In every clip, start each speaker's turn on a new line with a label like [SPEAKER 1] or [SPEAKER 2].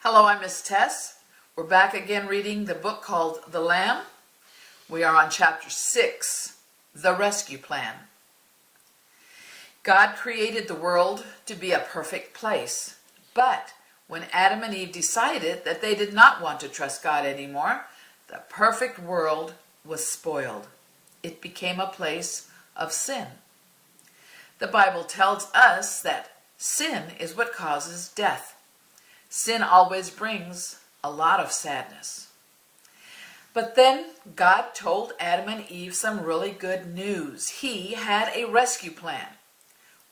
[SPEAKER 1] Hello, I'm Miss Tess. We're back again reading the book called The Lamb. We are on chapter 6, The Rescue Plan. God created the world to be a perfect place, but when Adam and Eve decided that they did not want to trust God anymore, the perfect world was spoiled. It became a place of sin. The Bible tells us that sin is what causes death. Sin always brings a lot of sadness. But then God told Adam and Eve some really good news. He had a rescue plan.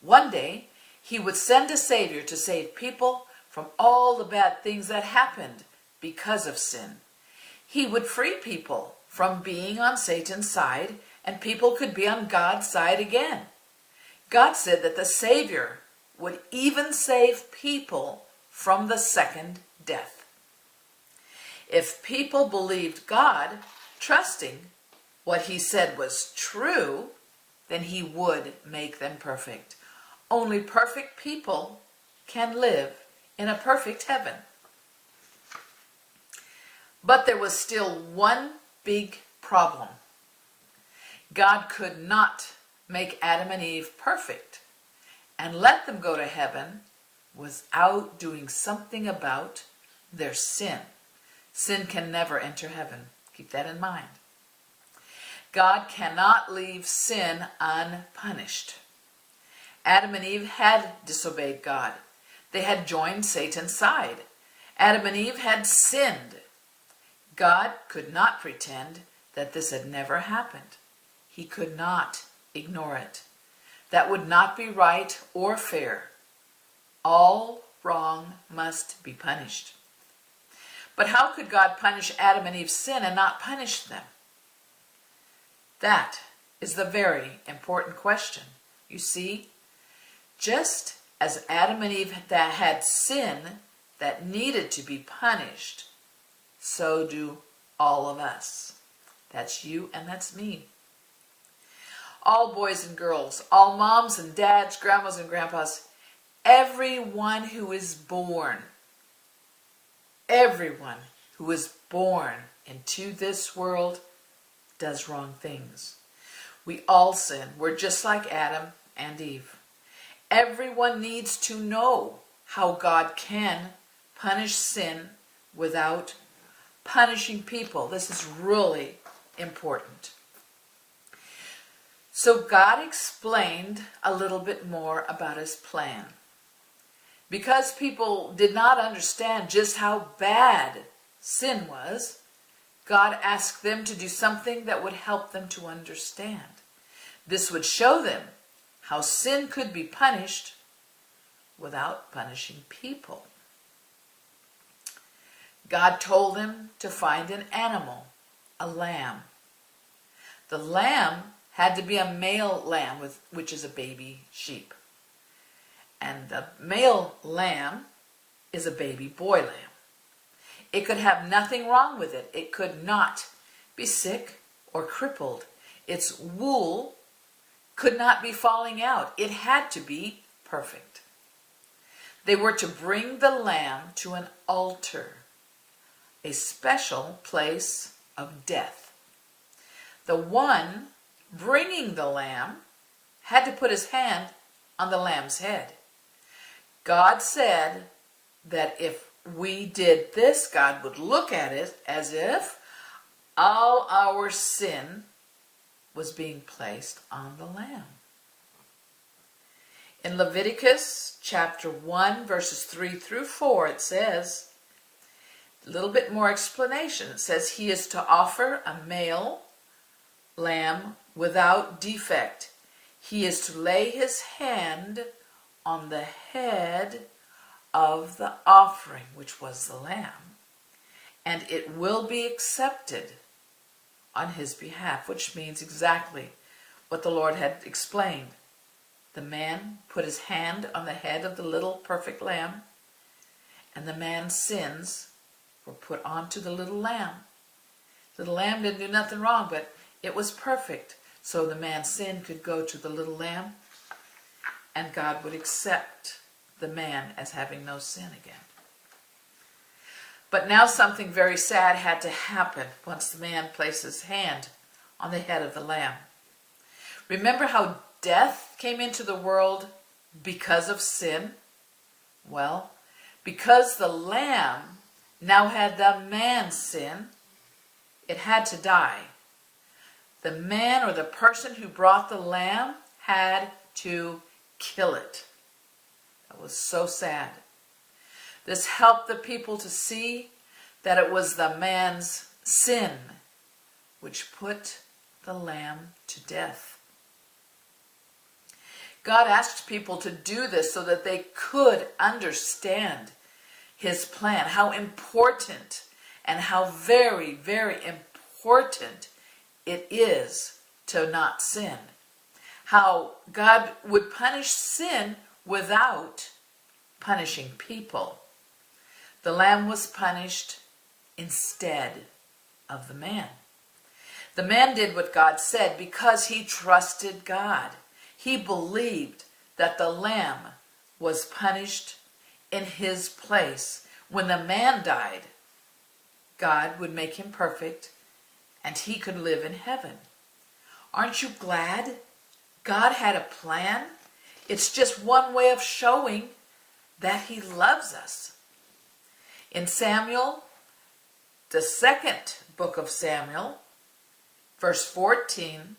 [SPEAKER 1] One day, he would send a Savior to save people from all the bad things that happened because of sin. He would free people from being on Satan's side, and people could be on God's side again. God said that the Savior would even save people from the second death. If people believed God, trusting what he said was true, then he would make them perfect. Only perfect people can live in a perfect heaven. But there was still one big problem. God could not make Adam and Eve perfect and let them go to heaven without doing something about their sin. Sin can never enter heaven. Keep that in mind. God cannot leave sin unpunished. Adam and Eve had disobeyed God. They had joined Satan's side. Adam and Eve had sinned. God could not pretend that this had never happened. He could not ignore it. That would not be right or fair. All wrong must be punished. But how could God punish Adam and Eve's sin and not punish them? That is the very important question. You see, just as Adam and Eve had sin that needed to be punished, so do all of us. That's you and that's me. All boys and girls, all moms and dads, grandmas and grandpas, everyone who is born into this world does wrong things. We all sin. We're just like Adam and Eve. Everyone needs to know how God can punish sin without punishing people. This is really important. So God explained a little bit more about his plan. Because people did not understand just how bad sin was, God asked them to do something that would help them to understand. This would show them how sin could be punished without punishing people. God told them to find an animal, a lamb. The lamb had to be a male lamb, which is a baby sheep. And the male lamb is a baby boy lamb. It could have nothing wrong with it. It could not be sick or crippled. Its wool could not be falling out. It had to be perfect. They were to bring the lamb to an altar, a special place of death. The one bringing the lamb had to put his hand on the lamb's head. God said that if we did this, God would look at it as if all our sin was being placed on the lamb. In Leviticus chapter 1, verses 3 through 4, it says, a little bit more explanation. It says, he is to offer a male lamb without defect. He is to lay his hand on the head of the offering, which was the lamb, and it will be accepted on his behalf, which means exactly what the Lord had explained. The man put his hand on the head of the little perfect lamb, and the man's sins were put onto the little lamb. The little lamb didn't do nothing wrong, but it was perfect. So the man's sin could go to the little lamb, and God would accept the man as having no sin again. But now something very sad had to happen once the man placed his hand on the head of the lamb. Remember how death came into the world because of sin? Well, because the lamb now had the man's sin, it had to die. The man or the person who brought the lamb had to kill it. That was so sad. This helped the people to see that it was the man's sin which put the lamb to death. God asked people to do this so that they could understand his plan, how important and how very, very important it is to not sin. How God would punish sin without punishing people. The lamb was punished instead of the man. The man did what God said because he trusted God. He believed that the lamb was punished in his place. When the man died, God would make him perfect and he could live in heaven. Aren't you glad God had a plan? It's just one way of showing that he loves us. In Samuel, the second book of Samuel, verse 14,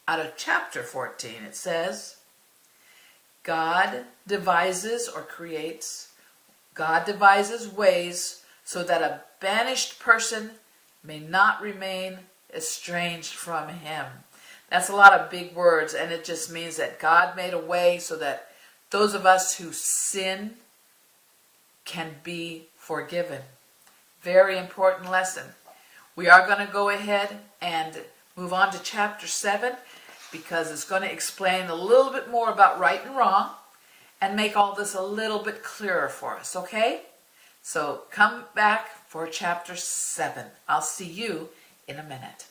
[SPEAKER 1] out of chapter 14, it says, God devises ways so that a banished person may not remain estranged from him. That's a lot of big words, and it just means that God made a way so that those of us who sin can be forgiven. Very important lesson. We are going to go ahead and move on to chapter 7 because it's going to explain a little bit more about right and wrong and make all this a little bit clearer for us, okay? So come back for chapter 7. I'll see you in a minute.